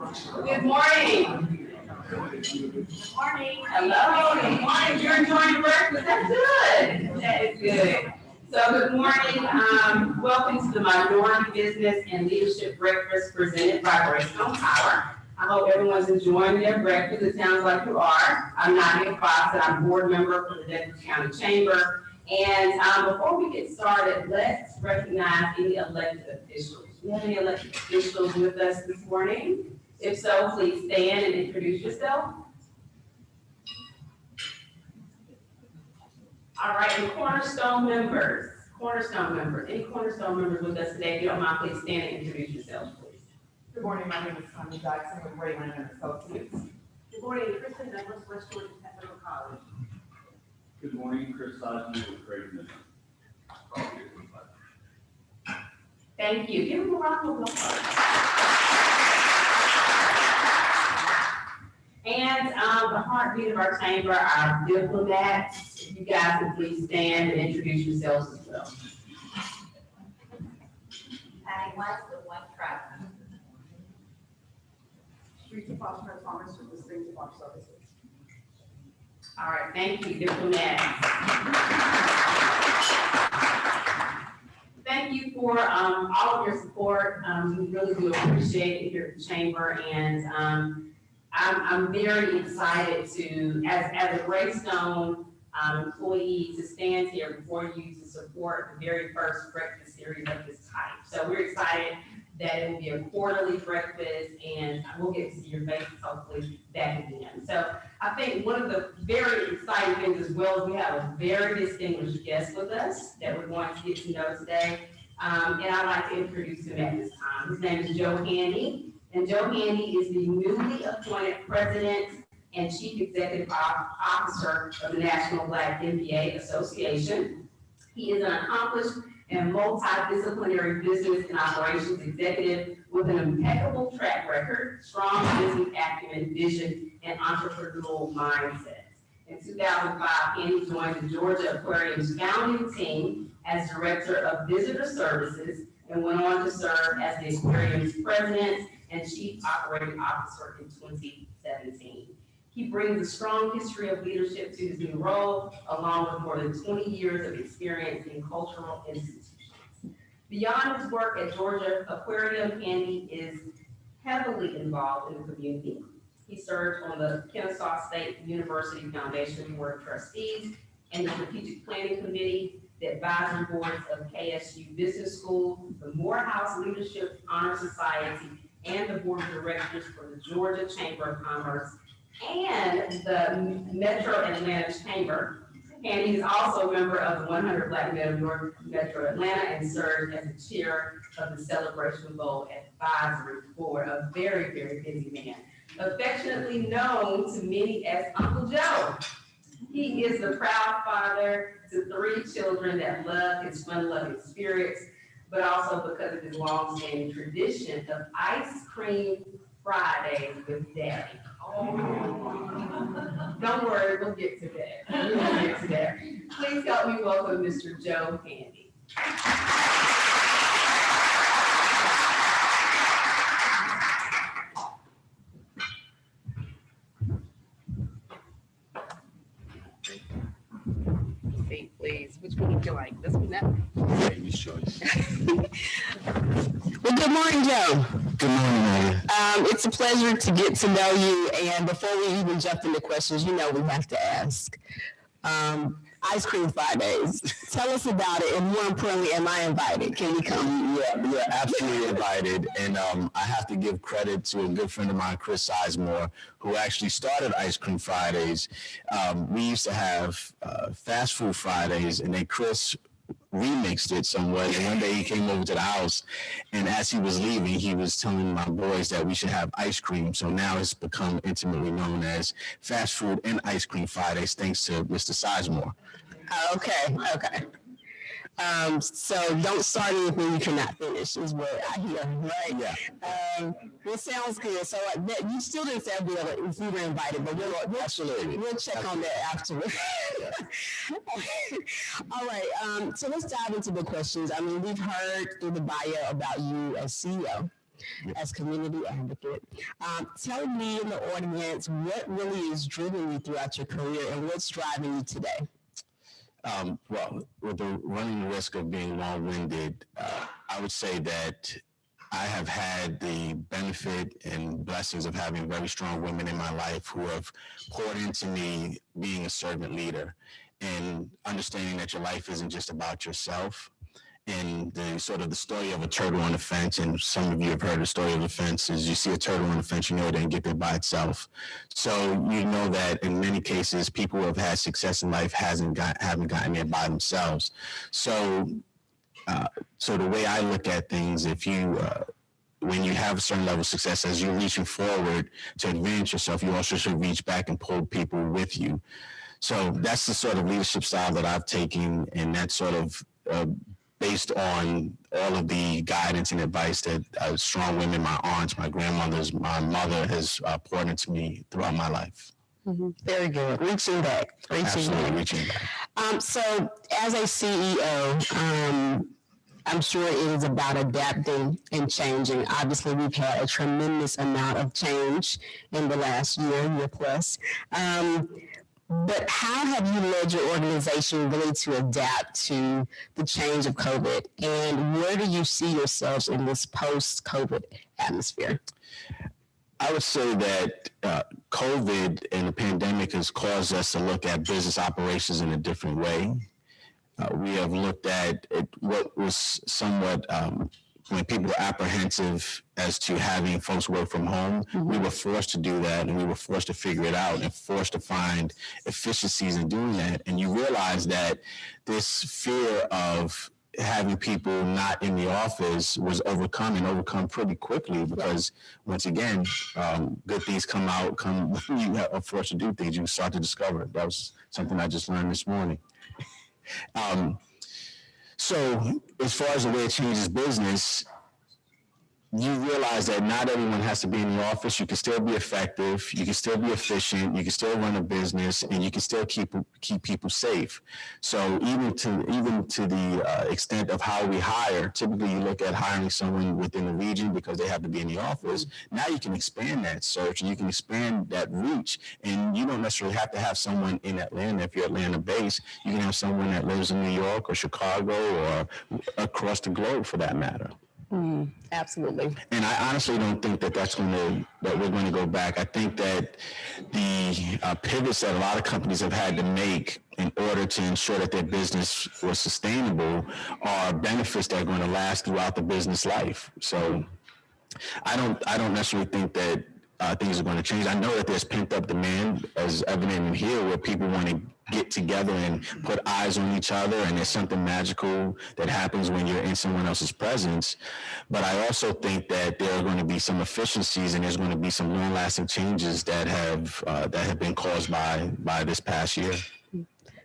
Good morning. Good morning. Hello. Good morning. You're enjoying breakfast. That's good. That is good. So good morning. Welcome to the Minority Business and Leadership Breakfast presented by Greystone Power. I hope everyone's enjoying their breakfast. It sounds like you are. I'm Nadia Fox, and I'm board member for the Douglasville County Chamber. And before we get started, let's recognize any elected officials. Do we have any elected officials with us this morning? If so, please stand and introduce yourself. All right, and Cornerstone members. Any Cornerstone members with us today? If you don't mind, please stand and introduce yourselves, please. Good morning, my name is Tony Jackson with Rayland and Associates. Good morning, Kristen Douglas, West Georgia Technical College. Good morning, Chris Sizemore with Creighton. Thank you. Give them a round of applause. And the heartbeat of our chamber, our diplomats. If you guys would please stand and introduce yourselves as well. Patty West with White Tribe. Street Department Thomas with the State Department Services. All right, thank you, diplomats. Thank you for all of your support. We really do appreciate it here at the chamber, and I'm very excited to, as a Greystone employee, to stand here before you to support the very first breakfast series of this type. So we're excited that it will be a quarterly breakfast, and we'll get to see your faces hopefully back again. So I think one of the very exciting things as well is we have a very distinguished guest with us that we're going to get to know today. And I'd like to introduce him at this time. His name is Joe Handy, and Joe Handy is the newly appointed President and Chief Executive Officer of the National Black MBA Association. He is an accomplished and multidisciplinary business and operations executive with an impeccable track record, strong business acumen, vision, and entrepreneurial mindset. In 2005, Handy joined the Georgia Aquarium's founding team as Director of Visitor Services and went on to serve as the Aquarium's President and Chief Operating Officer in 2017. He brings a strong history of leadership to his new role, along with more than 20 years of experience in cultural institutions. Beyond his work at Georgia Aquarium, Handy is heavily involved in the community. He serves on the Kennesaw State University Foundation Board of Trustees and the Strategic Planning Committee, the advisory boards of KSU Business School, the Morehouse Leadership Honor Society, and the board of directors for the Georgia Chamber of Commerce and the Metro Atlanta Chamber. And he's also a member of the 100 Black Men of North Metro Atlanta and served as the chair of the Celebration Bowl Advisory Board. A very, very busy man. Affectionately known to many as Uncle Joe. He is the proud father to 3 children that love his fun-loving spirits, but also because of his long-standing tradition of ice cream Fridays with Daddy. Oh. Don't worry, we'll get to that. Please help me welcome Mr. Joe Handy. Seat, please. Which one would you like? This one, that one? Baby's choice. Well, good morning, Joe. Good morning, Nadia. It's a pleasure to get to know you. And before we even jump into questions, we have to ask. Ice Cream Fridays. Tell us about it, and more importantly, am I invited? Can we come? Yeah, you're absolutely invited. And I have to give credit to a good friend of mine, Chris Sizemore, who actually started Ice Cream Fridays. We used to have Fast Food Fridays, and then Chris remixed it somewhat. And one day he came over to the house, and as he was leaving, he was telling my boys that we should have ice cream. So now it's become intimately known as Fast Food and Ice Cream Fridays, thanks to Mr. Sizemore. Okay. So don't start anything you cannot finish is what I hear, right? Yeah. It sounds good. So you still didn't say if you were invited, but we'll check on that afterwards. All right. So let's dive into the questions. I mean, we've heard through the bio about you as CEO. as community advocate. Tell me in the audience what really is driving you throughout your career and what's driving you today. Well, with the running the risk of being long-winded, I would say that I have had the benefit and blessings of having very strong women in my life who have poured into me being a servant leader and understanding that your life isn't just about yourself. And the sort of the story of a turtle on the fence, and some of you have heard the story of the fence, is you see a turtle on the fence, you know it didn't get there by itself. So you know that in many cases, people who have had success in life haven't gotten there by themselves. So the way I look at things, if you when you have a certain level of success, as you're reaching forward to advance yourself, you also should reach back and pull people with you. So that's the sort of leadership style that I've taken, and that's sort of based on all of the guidance and advice that strong women, my aunts, my grandmothers, my mother has poured into me throughout my life. Mm-hmm. Very good. Reaching back. Reaching back. So as a CEO, I'm sure it is about adapting and changing. Obviously, we've had a tremendous amount of change in the last year plus. But how have you led your organization really to adapt to the change of COVID? And where do you see yourselves in this post-COVID atmosphere? I would say that COVID and the pandemic has caused us to look at business operations in a different way. We have looked at what was somewhat, when people were apprehensive as to having folks work from home, we were forced to do that, and we were forced to figure it out and forced to find efficiencies in doing that. And you realize that this fear of having people not in the office was overcome pretty quickly, because once again, good things come out, when you are forced to do things, you start to discover. That was something I just learned this morning. So as far as the way it changes business, you realize that not everyone has to be in the office. You can still be effective. You can still be efficient. You can still run a business, and you can still keep people safe. So even to the extent of how we hire, typically you look at hiring someone within the region because they have to be in the office. Now you can expand that search, and you can expand that reach, and you don't necessarily have to have someone in Atlanta. If you're Atlanta-based, you can have someone that lives in New York or Chicago or across the globe, for that matter. Absolutely. And I honestly don't think that we're going to go back. I think that the pivots that a lot of companies have had to make in order to ensure that their business was sustainable are benefits that are going to last throughout the business life. So I don't necessarily think that things are going to change. I know that there's pent up demand, as evident in here, where people want to get together and put eyes on each other, and there's something magical that happens when you're in someone else's presence. But I also think that there are going to be some efficiencies, and there's going to be some long-lasting changes that have been caused by this past year.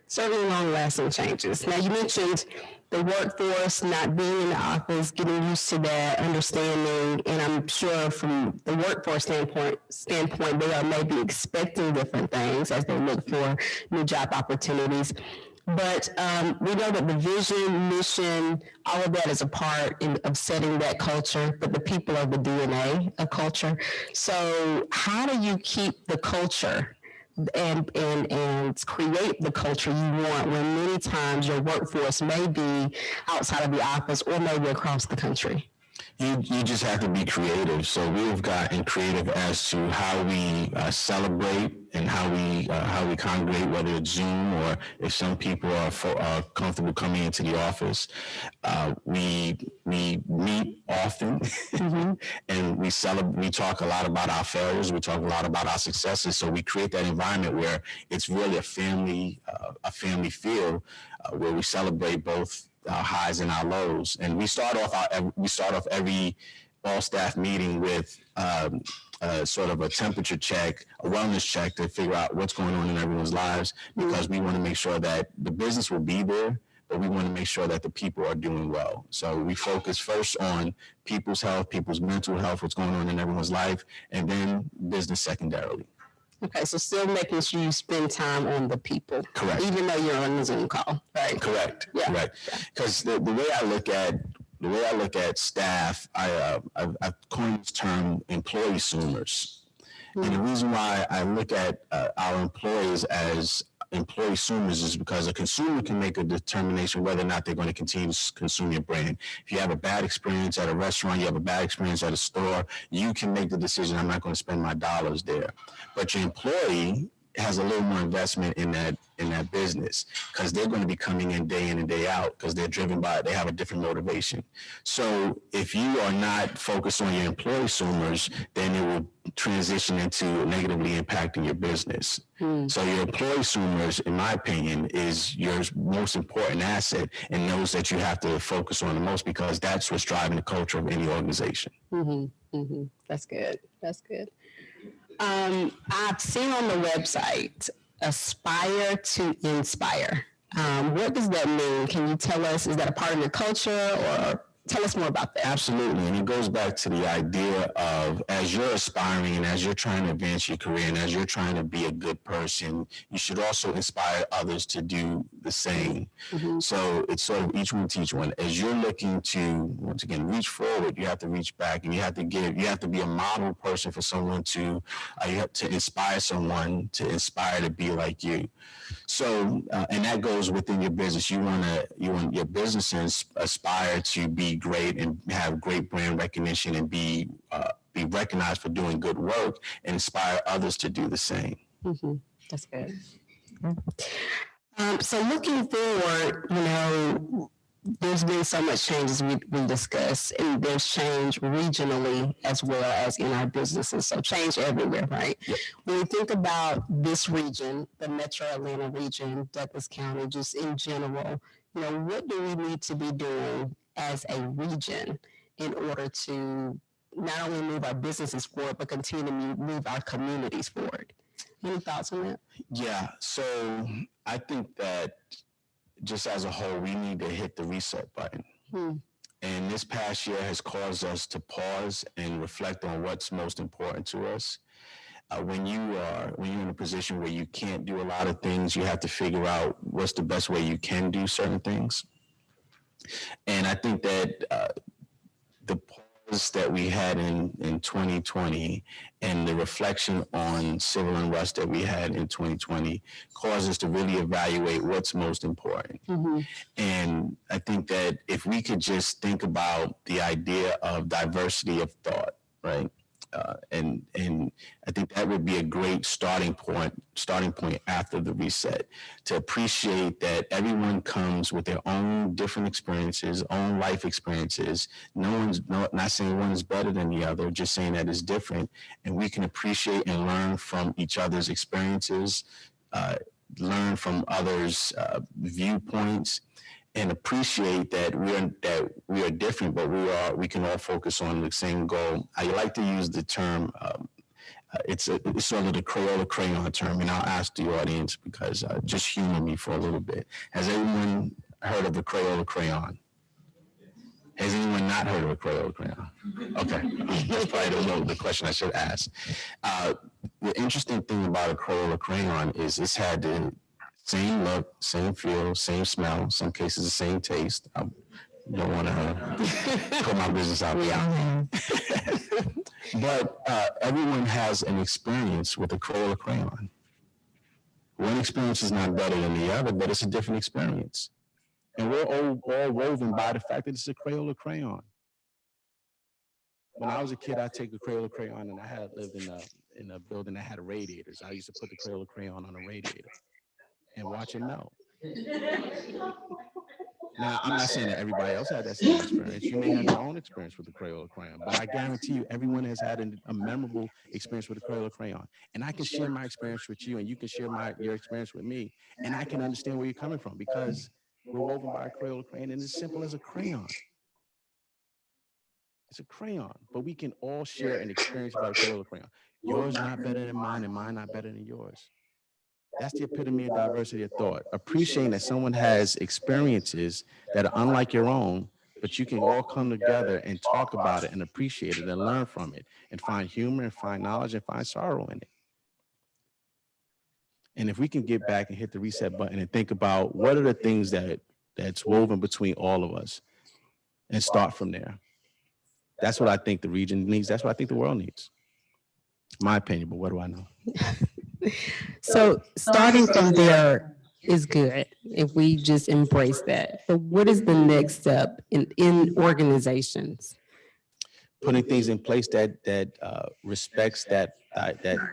Certainly long-lasting changes. Now, you mentioned the workforce not being in the office, getting used to that, understanding, and I'm sure from the workforce standpoint, they are maybe expecting different things as they look for new job opportunities. But we know that the vision, mission, all of that is a part of setting that culture, but the people are the DNA of culture. So how do you keep the culture and create the culture you want when many times your workforce may be outside of the office or maybe across the country? You just have to be creative. So we've gotten creative as to how we celebrate and how we congregate, whether it's Zoom or if some people are comfortable coming into the office. We meet often, and we talk a lot about our failures. We talk a lot about our successes. So we create that environment where it's really a family feel, where we celebrate both our highs and our lows. And we start off every all staff meeting with sort of a temperature check, a wellness check to figure out what's going on in everyone's lives, because we want to make sure that the business will be there, but we want to make sure that the people are doing well. So we focus first on people's health, people's mental health, what's going on in everyone's life, and then business secondarily. Okay, so still making sure you spend time on the people. Correct. Even though you're on the Zoom call, right? Correct. Yeah. Correct. Because the way I look at the way I look at staff, I've coined this term employee-soomers. And the reason why I look at our employees as employee-soomers is because a consumer can make a determination whether or not they're going to continue to consume your brand. If you have a bad experience at a restaurant, you have a bad experience at a store, you can make the decision, I'm not going to spend my dollars there. But your employee has a little more investment in that business because they're going to be coming in and day out because they're driven by it. They have a different motivation. So if you are not focused on your employee-soomers, then it will transition into negatively impacting your business. So your employee-soomers, in my opinion, is your most important asset and those that you have to focus on the most because that's what's driving the culture of any organization. That's good. That's good. I've seen on the website, aspire to inspire. What does that mean? Can you tell us, is that a part of your culture or tell us more about that? Absolutely. And it goes back to the idea of as you're aspiring and as you're trying to advance your career and as you're trying to be a good person, you should also inspire others to do the same. So it's sort of each one teach one. As you're looking to, once again, reach forward, you have to reach back and you have to be a model person for someone to, you have to inspire someone to inspire to be like you. So, and that goes within your business. You want your business to aspire to be great and have great brand recognition and be recognized for doing good work and inspire others to do the same. That's good. So looking forward, there's been so much change as we discussed, and there's change regionally as well as in our businesses. So change everywhere, right? Yep. When we think about this region, the Metro Atlanta region, Douglas County, just in general, what do we need to be doing as a region in order to not only move our businesses forward, but continue to move our communities forward? Any thoughts on that? Yeah. So I think that just as a whole, we need to hit the reset button. And this past year has caused us to pause and reflect on what's most important to us. When you're in a position where you can't do a lot of things, you have to figure out what's the best way you can do certain things. And I think that the pause that we had in 2020 and the reflection on civil unrest that we had in 2020 caused us to really evaluate what's most important. And I think that if we could just think about the idea of diversity of thought, right? And I think that would be a great starting point after the reset, to appreciate that everyone comes with their own different experiences, own life experiences. Not saying one is better than the other, just saying that it's different. And we can appreciate and learn from each other's experiences, learn from others' viewpoints, and appreciate that we are different, but we can all focus on the same goal. I like to use the term, it's sort of the Crayola crayon term, and I'll ask the audience because just humor me for a little bit. Has anyone heard of the Crayola crayon? Has anyone not heard of a Crayola crayon? Okay, that's probably the question I should ask. The interesting thing about a Crayola crayon is it's had the same look, same feel, same smell, in some cases the same taste. I don't want to put my business out there. But everyone has an experience with a Crayola crayon. One experience is not better than the other, but it's a different experience. And we're all woven by the fact that it's a Crayola crayon. When I was a kid, I'd take a Crayola crayon, and I had lived in a building that had radiators. I used to put the Crayola crayon on a radiator and watch it melt. Now, I'm not saying that everybody else had that same experience. You may have your own experience with the Crayola crayon, but I guarantee you everyone has had a memorable experience with the Crayola crayon. And I can share my experience with you, and you can share your experience with me, and I can understand where you're coming from because we're woven by a Crayola crayon, and it's as simple as a crayon. It's a crayon, but we can all share an experience about a Crayola crayon. Yours not better than mine, and mine not better than yours. That's the epitome of diversity of thought. Appreciating that someone has experiences that are unlike your own, but you can all come together and talk about it and appreciate it and learn from it and find humor and find knowledge and find sorrow in it. And if we can get back and hit the reset button and think about what are the things that's woven between all of us, and start from there. That's what I think the region needs. That's what I think the world needs. My opinion, but what do I know? So starting from there is good if we just embrace that. But what is the next step in organizations? Putting things in place that respects that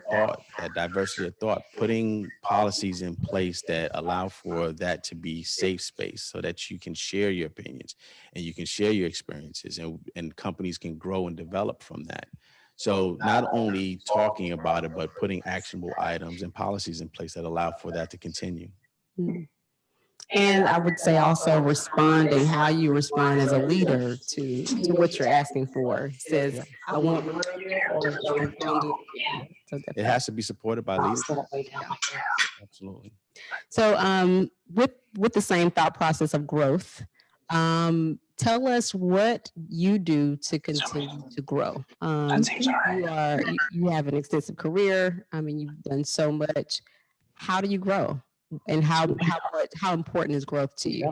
thought, that diversity of thought. Putting policies in place that allow for that to be safe space, so that you can share your opinions and you can share your experiences, and companies can grow and develop from that. So not only talking about it, but putting actionable items and policies in place that allow for that to continue. And I would say also responding, how you respond as a leader to what you're asking for. Says, I want or don't do it. So It has to be supported by leadership. Absolutely. So with the same thought process of growth, tell us what you do to continue to grow. You have an extensive career. I mean, you've done so much. How do you grow? And how important is growth to you?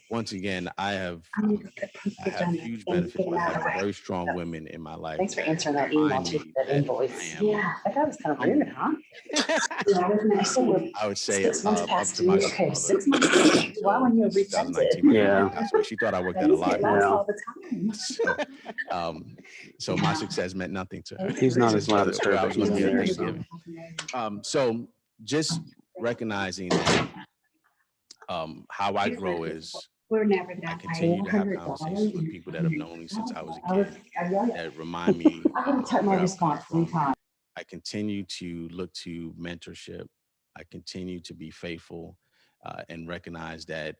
Once again, I have huge benefits by having very strong women in my life. Thanks for answering that email too, that invoice. Yeah, I thought it was kind of weird, huh? I would say 6 months up past to my due. Okay, mother. 6 months. Why when you resent it? 2019, yeah. She thought I worked at a lot. All the time. So my success meant nothing to her. He's not as loud as her, I but was he's going to in be at there. Thanksgiving. So just recognizing that how I grow is I continue to have conversations with people that have known me since I was a kid, that remind me I had to type my where I've response come 3 from. times. I continue to look to mentorship. I continue to be faithful and recognize that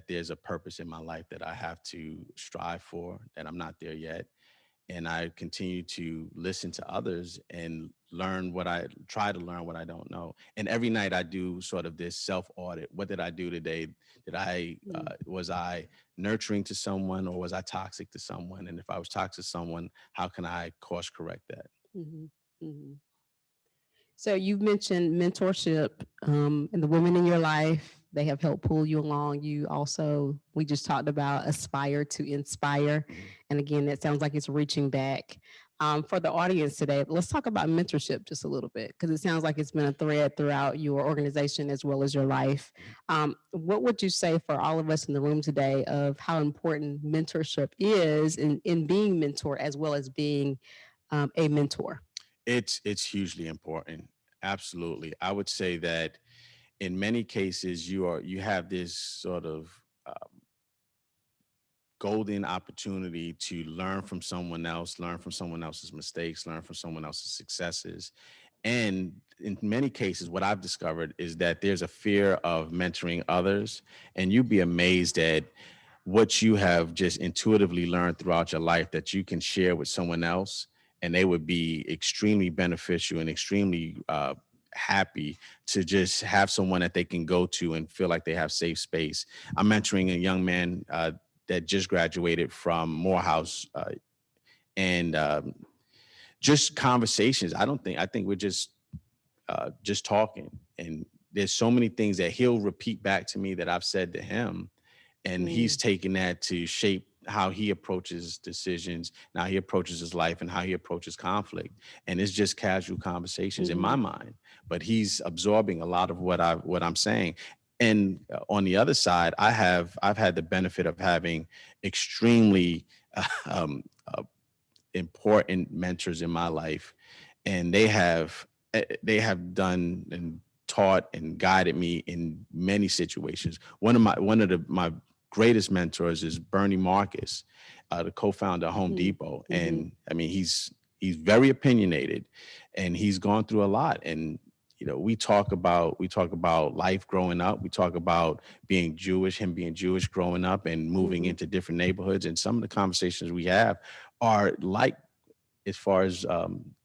there's a purpose in my life that I have to strive for, that I'm not there yet. And I continue to listen to others and try to learn what I don't know. And every night I do sort of this self-audit. What did I do today? Was I nurturing to someone, or was I toxic to someone? And if I was toxic to someone, how can I course correct that? Mm-hmm. Mm-hmm. So you've mentioned mentorship and the women in your life, they have helped pull you along. We just talked about aspire to inspire. And again, that sounds like it's reaching back. For the audience today, let's talk about mentorship just a little bit, because it sounds like it's been a thread throughout your organization as well as your life. What would you say for all of us in the room today of how important mentorship is in being mentored as well as being a mentor? It's hugely important. Absolutely. I would say that in many cases, you have this sort of golden opportunity to learn from someone else, learn from someone else's mistakes, learn from someone else's successes. And in many cases, what I've discovered is that there's a fear of mentoring others, and you'd be amazed at what you have just intuitively learned throughout your life that you can share with someone else, and they would be extremely beneficial and extremely happy to just have someone that they can go to and feel like they have safe space. I'm mentoring a young man that just graduated from Morehouse, and just conversations. I think we're just talking, and there's so many things that he'll repeat back to me that I've said to him, and he's taken that to shape how he approaches decisions, how he approaches his life, and how he approaches conflict. And it's just casual conversations in my mind, but he's absorbing a lot of what I'm saying. And on the other side, I've had the benefit of having extremely important mentors in my life, and they have done and taught and guided me in many situations. One of my greatest mentors is Bernie Marcus, the co-founder of Home Depot. And I mean, he's very opinionated, and he's gone through a lot. And we talk about life growing up. We talk about being Jewish, him being Jewish growing up and moving into different neighborhoods. And some of the conversations we have are like, as far as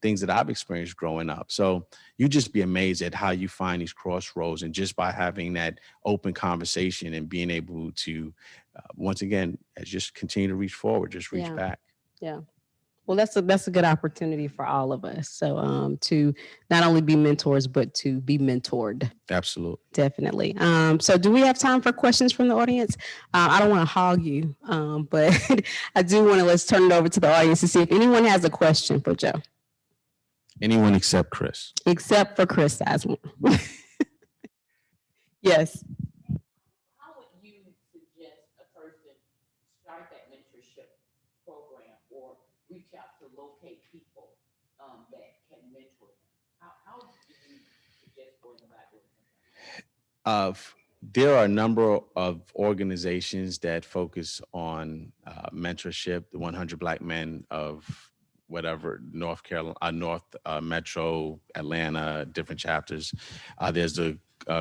things that I've experienced growing up. So you just be amazed at how you find these crossroads, and just by having that open conversation and being able to, once again, just continue to reach forward, just reach back. Yeah. Well, that's a good opportunity for all of us. So to not only be mentors, but to be mentored. Absolutely. Definitely. So do we have time for questions from the audience? I don't want to hog you, but I do want to, let's turn it over to the audience to see if anyone has a question for Joe. Anyone except Chris. Except for Chris Sizemore. Yes. How would you suggest a person start that mentorship program or reach out to locate people that can mentor them? How do you suggest going about doing something? There are a number of organizations that focus on mentorship. The 100 Black Men of whatever, North Carolina, Metro, Atlanta, different chapters. There's the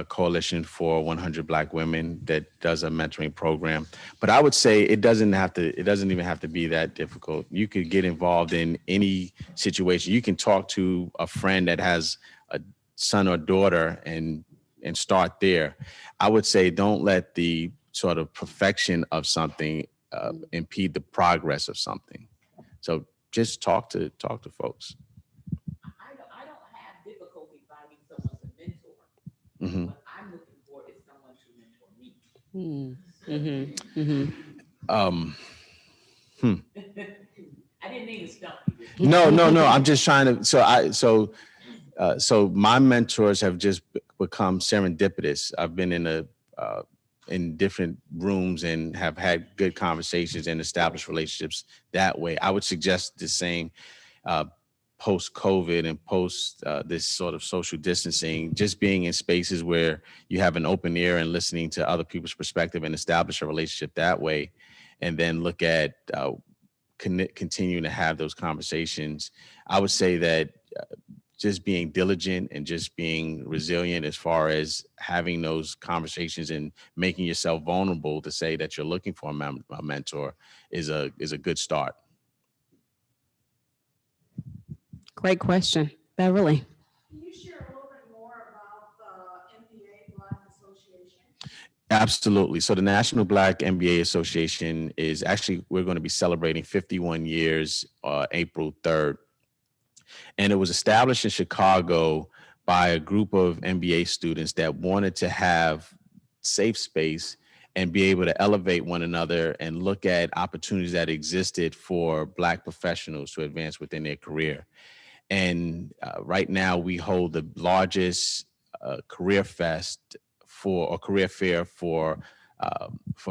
Coalition for 100 Black Women that does a mentoring program. But I would say it doesn't even have to be that difficult. You could get involved in any situation. You can talk to a friend that has a son or daughter and start there. I would say don't let the sort of perfection of something impede the progress of something. So just talk to folks. I don't have difficulty finding someone to mentor. Mm-hmm. What I'm looking for is someone to mentor me. I didn't mean to stump you. No. I'm just trying to. So my mentors have just become serendipitous. I've been in different rooms and have had good conversations and established relationships that way. I would suggest the same post-COVID and post this sort of social distancing, just being in spaces where you have an open ear and listening to other people's perspective and establish a relationship that way, and then look at continuing to have those conversations. I would say that just being diligent and just being resilient as far as having those conversations and making yourself vulnerable to say that you're looking for a mentor is a good start. Great question, Beverly. Can you share a little bit more about the MBA Black Association? Absolutely. So the National Black MBA Association is actually, we're going to be celebrating 51 years, April 3rd. And it was established in Chicago by a group of MBA students that wanted to have safe space and be able to elevate one another and look at opportunities that existed for Black professionals to advance within their career. And right now we hold the largest career fair for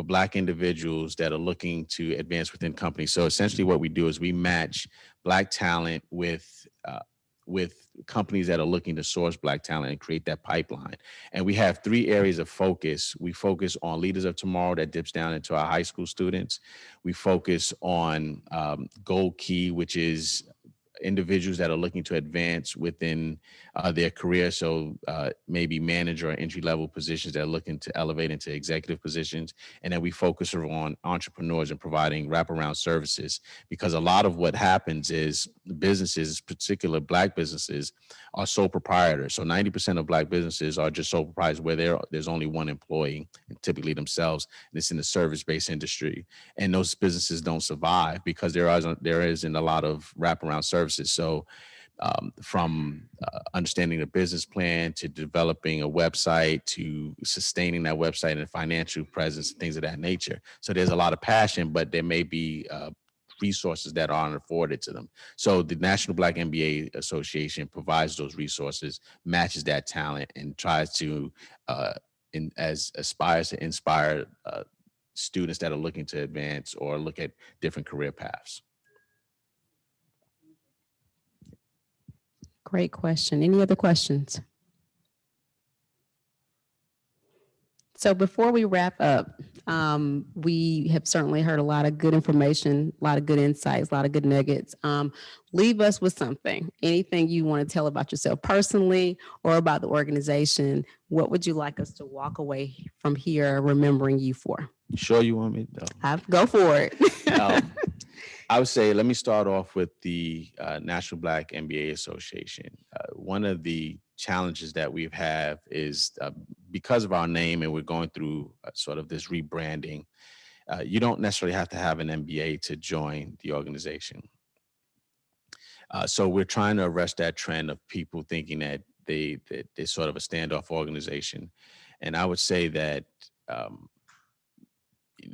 Black individuals that are looking to advance within companies. So essentially what we do is we match Black talent with companies that are looking to source Black talent and create that pipeline. And we have 3 areas of focus. We focus on leaders of tomorrow that dips down into our high school students. We focus on Gold Key, which is individuals that are looking to advance within their career. So maybe manager or entry level positions that are looking to elevate into executive positions. And then we focus on entrepreneurs and providing wraparound services, because a lot of what happens is businesses, particular Black businesses, are sole proprietors. So 90% of Black businesses are just sole proprietors where there's only one employee, and typically themselves, and it's in the service-based industry. And those businesses don't survive because there isn't a lot of wraparound services. So from understanding the business plan to developing a website to sustaining that website and financial presence, things of that nature. So there's a lot of passion, but there may be resources that aren't afforded to them. So the National Black MBA Association provides those resources, matches that talent, and tries to aspires to inspire students that are looking to advance or look at different career paths. Great question. Any other questions? So before we wrap up, we have certainly heard a lot of good information, a lot of good insights, a lot of good nuggets. Leave us with something, anything you want to tell about yourself personally or about the organization. What would you like us to walk away from here remembering you for? Sure you want me to? Go for it. I would say, let me start off with the National Black MBA Association. One of the challenges that we've had is because of our name, and we're going through sort of this rebranding, you don't necessarily have to have an MBA to join the organization. So we're trying to arrest that trend of people thinking that they're sort of a standoff organization. And I would say that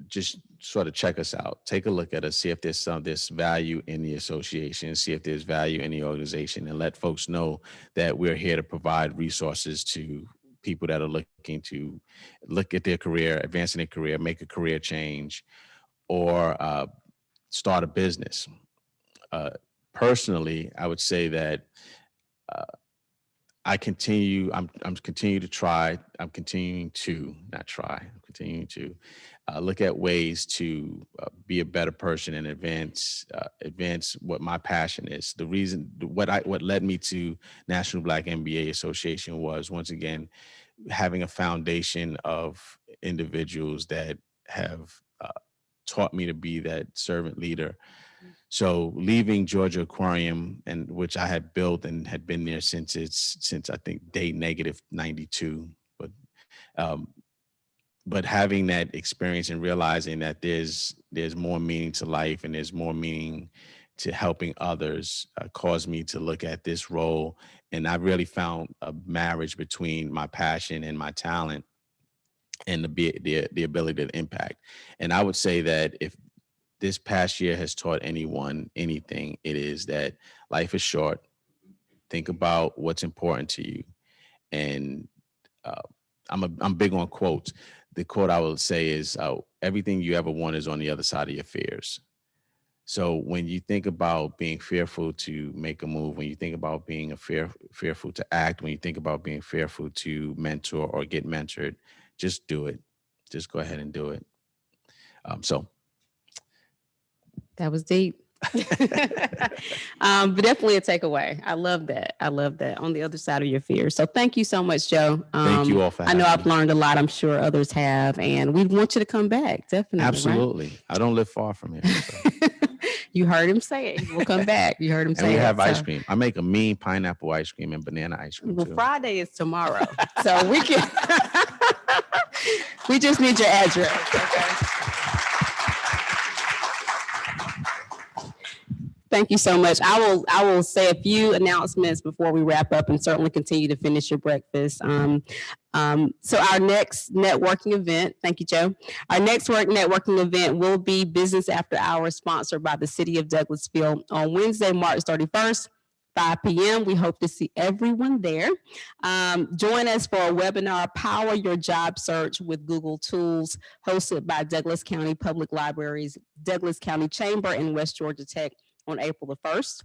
just sort of check us out, take a look at us, see if there's value in the association, see if there's value in the organization, and let folks know that we're here to provide resources to people that are looking to look at their career, advance in their career, make a career change, or start a business. Personally, I would say that I'm continuing to try. I'm continuing to not try. I'm continuing to look at ways to be a better person and advance what my passion is. The reason what led me to National Black MBA Association was, once again, having a foundation of individuals that have taught me to be that servant leader. So leaving Georgia Aquarium, and which I had built and had been there since I think day -92, but having that experience and realizing that there's more meaning to life and there's more meaning to helping others caused me to look at this role. And I really found a marriage between my passion and my talent and the ability to impact. And I would say that if this past year has taught anyone anything, it is that life is short. Think about what's important to you. And I'm big on quotes. The quote I will say is, everything you ever want is on the other side of your fears. So when you think about being fearful to make a move, when you think about being fearful to act, when you think about being fearful to mentor or get mentored, just do it. Just go ahead and do it. That was deep. But definitely a takeaway. I love that. On the other side of your fears. So thank you so much, Joe. Thank you all for I know having I've me. learned a lot. I'm sure others have. And we want you to come back. Definitely. Absolutely. Right? I don't live far from here. So. You heard him say it. We'll come back. You heard him say it. And we have ice So. cream. I make a mean pineapple ice cream and banana ice cream Well, too. Friday is tomorrow. So we can, we just need your address. Okay. Thank you so much. I will say a few announcements before we wrap up, and certainly continue to finish your breakfast. So our next networking event, thank you, Joe. Our next networking event will be Business After Hours, sponsored by the City of Douglasville on Wednesday, March 31st. 5 p.m. We hope to see everyone there. Join us for a webinar, Power Your Job Search with Google Tools, hosted by Douglas County Public Libraries, Douglas County Chamber, and West Georgia Tech on April the 1st.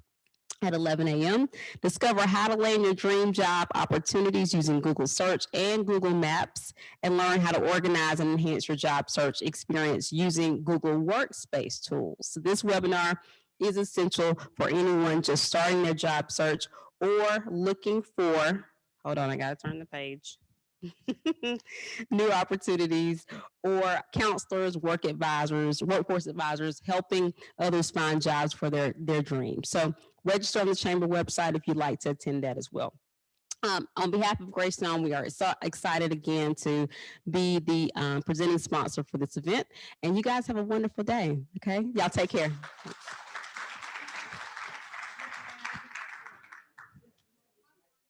At 11 a.m. Discover how to land your dream job opportunities using Google Search and Google Maps, and learn how to organize and enhance your job search experience using Google Workspace tools. So this webinar is essential for anyone just starting their job search or looking for, hold on, I gotta turn the page. New opportunities, or counselors, workforce advisors, helping others find jobs for their dreams. So register on the Chamber website if you'd like to attend that as well. On behalf of Greystone, we are so excited again to be the presenting sponsor for this event. And you guys have a wonderful day. Okay, y'all take care.